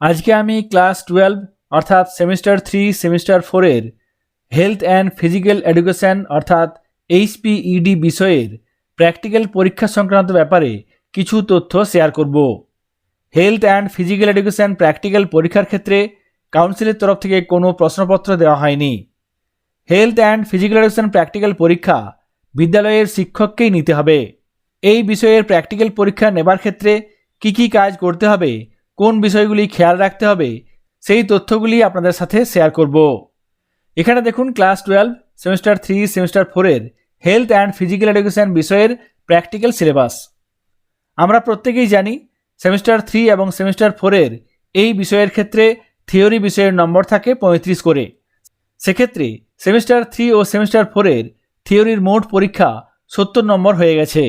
আজকে আমি ক্লাস 12 অর্থাৎ সেমিস্টার 3 সেমিস্টার 4 এর হেলথ অ্যান্ড ফিজিক্যাল এডুকেশন অর্থাৎ এইচপিইডি বিষয়ের প্র্যাকটিক্যাল পরীক্ষা সংক্রান্ত ব্যাপারে কিছু তথ্য শেয়ার করব। Health and physical education practical পরীক্ষার ক্ষেত্রে কাউন্সিলের তরফ থেকে কোনো প্রশ্নপত্র দেওয়া হয়নি। Health and physical education practical পরীক্ষা বিদ্যালয়ের শিক্ষককেই নিতে হবে। এই বিষয়ের প্র্যাকটিক্যাল পরীক্ষা নেবার ক্ষেত্রে কী কাজ করতে হবে, কোন বিষয়গুলি খেয়াল রাখতে হবে, সেই তথ্যগুলি আপনাদের সাথে শেয়ার করব। এখানে দেখুন ক্লাস 12 সেমিস্টার 3 সেমিস্টার 4 এর হেলথ অ্যান্ড ফিজিক্যাল এডুকেশন বিষয়ের প্র্যাকটিক্যাল সিলেবাস। আমরা প্রত্যেকেই জানি সেমিস্টার 3 এবং সেমিস্টার 4 এর এই বিষয়ের ক্ষেত্রে থিওরি বিষয়ের নম্বর থাকে 35 করে। সেক্ষেত্রে সেমিস্টার 3 ও সেমিস্টার 4 এর থিওরির মোট পরীক্ষা 70 নম্বর হয়ে গেছে।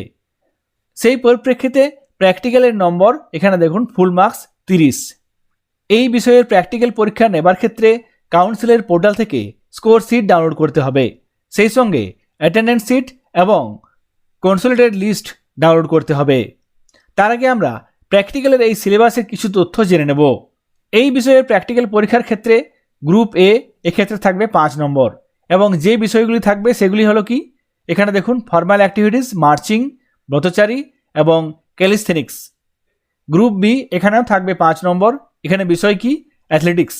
সেই পরিপ্রেক্ষিতে প্র্যাকটিক্যালের নম্বর এখানে দেখুন ফুল মার্কস 30। এই বিষয়ের প্র্যাকটিক্যাল পরীক্ষা নেবার ক্ষেত্রে কাউন্সিলের পোর্টাল থেকে স্কোর শিট ডাউনলোড করতে হবে, সেই সঙ্গে অ্যাটেন্ডেন্স শিট এবং কনসোলিডেটেড লিস্ট ডাউনলোড করতে হবে। তার আগে আমরা প্র্যাকটিক্যালের এই সিলেবাসের কিছু তথ্য জেনে নেব। এই বিষয়ের প্র্যাকটিক্যাল পরীক্ষার ক্ষেত্রে গ্রুপ এ এক্ষেত্রে থাকবে 5 নম্বর এবং যে বিষয়গুলি থাকবে সেগুলি হলো কি, এখানে দেখুন ফর্মাল অ্যাক্টিভিটিস, মার্চিং, ব্রতচারী এবং ক্যালিস্থেনিক্স। গ্রুপ বি এখানেও থাকবে 5 নম্বর, এখানে বিষয় কি, athletics,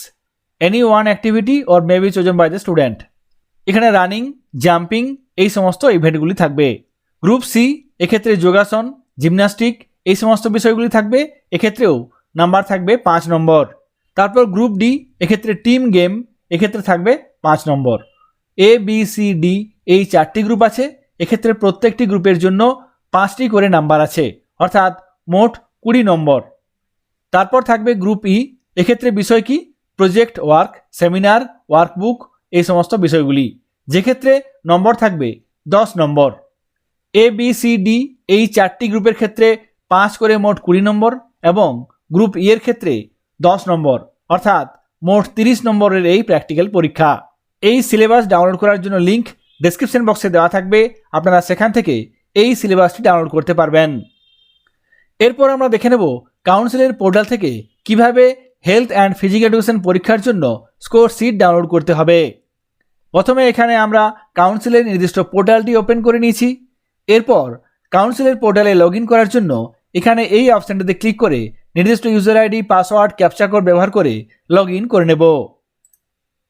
any one activity or may be chosen by the student. এখানে রানিং, জাম্পিং এই সমস্ত ইভেন্টগুলি থাকবে। গ্রুপ সি এক্ষেত্রে যোগাসন, জিমন্যাস্টিক এই সমস্ত বিষয়গুলি থাকবে, এক্ষেত্রেও নাম্বার থাকবে 5 নম্বর। তারপর গ্রুপ ডি এক্ষেত্রে টিম গেম, এক্ষেত্রে থাকবে 5 নম্বর। এ বি সি ডি এই 4টি গ্রুপ আছে, এক্ষেত্রে প্রত্যেকটি গ্রুপের জন্য 5টি করে নাম্বার আছে, অর্থাৎ মোট 20 নম্বর। তারপর থাকবে গ্রুপ ই, এক্ষেত্রে বিষয় কি, প্রজেক্ট ওয়ার্ক, সেমিনার, ওয়ার্কবুক এই সমস্ত বিষয়গুলি, যেক্ষেত্রে নম্বর থাকবে 10 নম্বর। এ বি সি ডি এই 4টি গ্রুপের ক্ষেত্রে 5 করে মোট 20 নম্বর এবং গ্রুপ ই এর ক্ষেত্রে 10 নম্বর, অর্থাৎ মোট 30 নম্বরের এই প্র্যাকটিক্যাল পরীক্ষা। এই সিলেবাস ডাউনলোড করার জন্য লিঙ্ক ডেসক্রিপশন বক্সে দেওয়া থাকবে, আপনারা সেখান থেকে এই সিলেবাসটি ডাউনলোড করতে পারবেন। এরপর আমরা দেখে নেব কাউন্সিলের পোর্টাল থেকে কিভাবে হেলথ অ্যান্ড ফিজিক্যাল এডুকেশন পরীক্ষার জন্য স্কোর শিট ডাউনলোড করতে হবে। প্রথমে এখানে আমরা কাউন্সিলের নির্দিষ্ট পোর্টালটি ওপেন করে নিয়েছি। এরপর কাউন্সিলের পোর্টালে লগ ইন করার জন্য এখানে এই অপশানটিতে ক্লিক করে নির্দিষ্ট user ID, password, captcha code ব্যবহার করে লগ ইন করে নেব।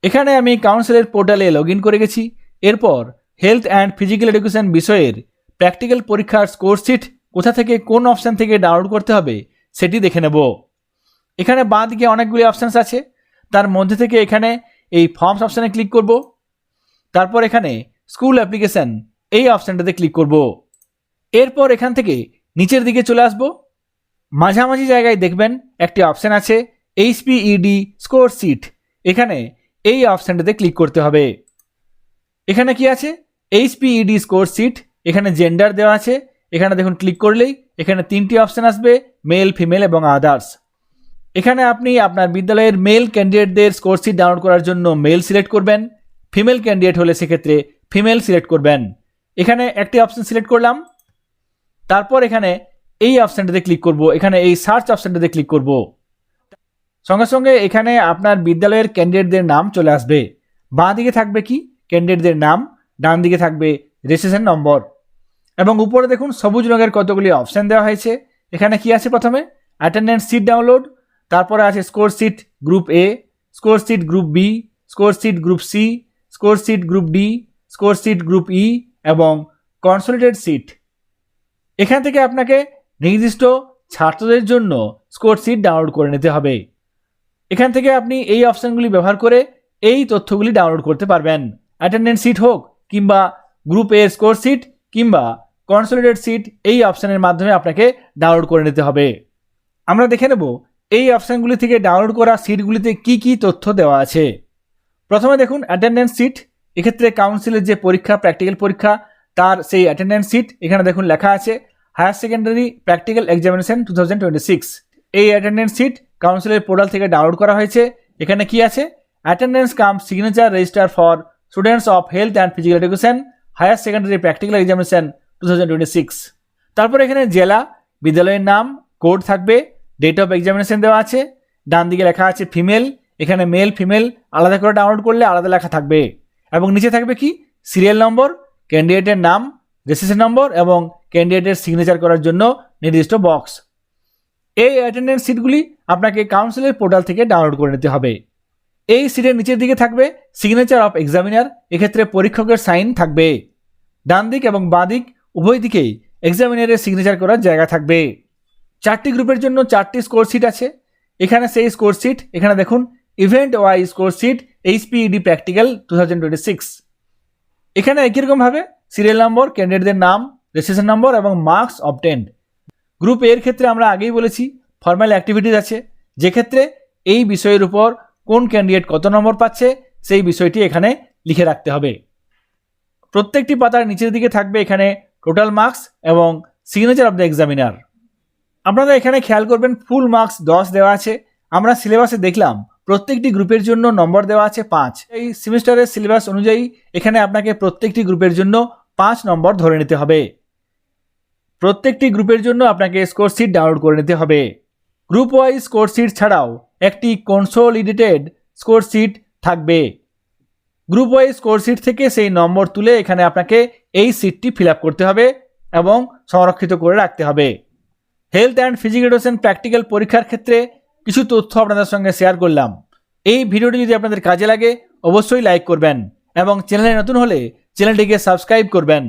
এখানে আমি কাউন্সিলের পোর্টালে লগ ইন করে গেছি। এরপর হেলথ অ্যান্ড ফিজিক্যাল এডুকেশন বিষয়ের প্র্যাকটিক্যাল পরীক্ষার স্কোর শিট কোথা থেকে কোন অপশান থেকে ডাউনলোড করতে হবে সেটি দেখে নেব। এখানে বাঁ দিকে অনেকগুলি অপশানস আছে, তার মধ্যে থেকে এখানে এই ফর্মস অপশানে ক্লিক করব। তারপর এখানে স্কুল অ্যাপ্লিকেশন এই অপশানটাতে ক্লিক করব। এরপর এখান থেকে নিচের দিকে চলে আসব। মাঝামাঝি জায়গায় দেখবেন একটি অপশান আছে এইচপিইডি স্কোর শিট, এখানে এই অপশানটাতে ক্লিক করতে হবে। এখানে কি আছে, এইচপিইডি স্কোর শিট, এখানে জেন্ডার দেওয়া আছে। এখানে দেখুন ক্লিক করলেই এখানে 3টি অপশান আসবে, মেল, ফিমেল এবং আদার্স। এখানে আপনি আপনার বিদ্যালয়ের মেল ক্যান্ডিডেটদের স্কোর শিট ডাউনলোড করার জন্য মেল সিলেক্ট করবেন, ফিমেল ক্যান্ডিডেট হলে সেক্ষেত্রে ফিমেল সিলেক্ট করবেন। এখানে একটি অপশান সিলেক্ট করলাম, তারপর এখানে এই অপশানটাতে ক্লিক করব, এখানে এই সার্চ অপশানটাতে ক্লিক করব। সঙ্গে সঙ্গে এখানে আপনার বিদ্যালয়ের ক্যান্ডিডেটদের নাম চলে আসবে। বাঁ দিকে থাকবে কি, ক্যান্ডিডেটদের নাম, ডান দিকে থাকবে রেজিস্ট্রেশন নম্বর এবং উপরে দেখুন সবুজ রঙের কতগুলি অপশান দেওয়া হয়েছে। এখানে কি আছে, প্রথমে অ্যাটেন্ডেন্স শিট ডাউনলোড, তারপরে আছে score sheet group A, score sheet group B, score sheet group C, score sheet group D, score sheet group E এবং কনসোলিডেটেড শিট। এখান থেকে আপনাকে নির্দিষ্ট ছাত্রদের জন্য স্কোর শিট ডাউনলোড করে নিতে হবে। এখান থেকে আপনি এই অপশানগুলি ব্যবহার করে এই তথ্যগুলি ডাউনলোড করতে পারবেন। অ্যাটেন্ডেন্স শিট হোক কিংবা গ্রুপ এ স্কোর শিট কিংবা কনসোলিডেটেড শিট, এই অপশানের মাধ্যমে আপনাকে ডাউনলোড করে নিতে হবে। আমরা দেখে নেব এই অপশানগুলি থেকে ডাউনলোড করা শিটগুলিতে কি তথ্য দেওয়া আছে। প্রথমে দেখুন অ্যাটেন্ডেন্স শিট, এক্ষেত্রে কাউন্সিলের যে পরীক্ষা, প্র্যাকটিক্যাল পরীক্ষা, তার সেই অ্যাটেন্ডেন্স শিট। এখানে দেখুন লেখা আছে হায়ার সেকেন্ডারি প্র্যাকটিক্যাল এক্সামিনেশন 2026। এই অ্যাটেন্ডেন্স শিট কাউন্সিলের পোর্টাল থেকে ডাউনলোড করা হয়েছে। এখানে কি আছে, attendance cum signature register for students of health and physical education higher secondary practical examination 2026। তারপর এখানে জেলা, বিদ্যালয়ের নাম, কোড থাকবে, ডেট অফ এক্সামিনেশন দেওয়া আছে ডান দিকে লেখা আছে ফিমেল, এখানে মেল ফিমেল আলাদা করে ডাউনলোড করলে আলাদা লেখা থাকবে এবং নিচে থাকবে কি সিরিয়াল নম্বর, ক্যান্ডিডেটের নাম, রেজিস্ট্রেশন নম্বর এবং ক্যান্ডিডেটের সিগনেচার করার জন্য নির্দিষ্ট বক্স। এই অ্যাটেন্ডেন্স সিটগুলি আপনাকে কাউন্সিলের পোর্টাল থেকে ডাউনলোড করে নিতে হবে। এই সিটের নিচের দিকে থাকবে সিগনেচার অফ এক্সামিনার, এক্ষেত্রে পরীক্ষকের সাইন থাকবে। ডান দিক এবং বাঁ দিক উভয় দিকেই এক্সামিনারের সিগনেচার করার জায়গা থাকবে। 4টি গ্রুপের জন্য 4টি স্কোর শিট আছে। এখানে সেই স্কোর শিট, এখানে দেখুন event wise score sheet HPED practical 2026। এখানে একই রকমভাবে সিরিয়াল নম্বর, ক্যান্ডিডেটদের নাম, রেজিস্ট্রেশন নম্বর এবং মার্কস অবটেন্ড। গ্রুপ এর ক্ষেত্রে আমরা আগেই বলেছি ফর্মাল অ্যাক্টিভিটিস আছে, যেক্ষেত্রে এই বিষয়ের উপর কোন ক্যান্ডিডেট কত নম্বর পাচ্ছে সেই বিষয়টি এখানে লিখে রাখতে হবে। প্রত্যেকটি পাতার নিচের দিকে থাকবে এখানে টোটাল মার্কস এবং সিগনেচার অফ দ্য এক্সামিনার। আপনারা এখানে খেয়াল করবেন ফুল মার্কস 10 দেওয়া আছে। আমরা সিলেবাসে দেখলাম প্রত্যেকটি গ্রুপের জন্য নম্বর দেওয়া আছে 5। এই সেমিস্টারের সিলেবাস অনুযায়ী এখানে আপনাকে প্রত্যেকটি গ্রুপের জন্য 5 নম্বর ধরে নিতে হবে। প্রত্যেকটি গ্রুপের জন্য আপনাকে স্কোর শিট ডাউনলোড করে নিতে হবে। গ্রুপ ওয়াইজ স্কোর শিট ছাড়াও একটি কনসোলিডেটেড স্কোর শিট থাকবে। গ্রুপ ওয়াইজ স্কোর শিট থেকে সেই নম্বর তুলে এখানে আপনাকে এই শিটটি ফিল আপ করতে হবে এবং সংরক্ষিত করে রাখতে হবে। Health and physical education practical পরীক্ষার ক্ষেত্রে কিছু তথ্য আপনাদের সঙ্গে শেয়ার করলাম। এই ভিডিওটি যদি আপনাদের কাজে লাগে অবশ্যই লাইক করবেন এবং চ্যানেলে নতুন হলে চ্যানেলটিকে সাবস্ক্রাইব করবেন।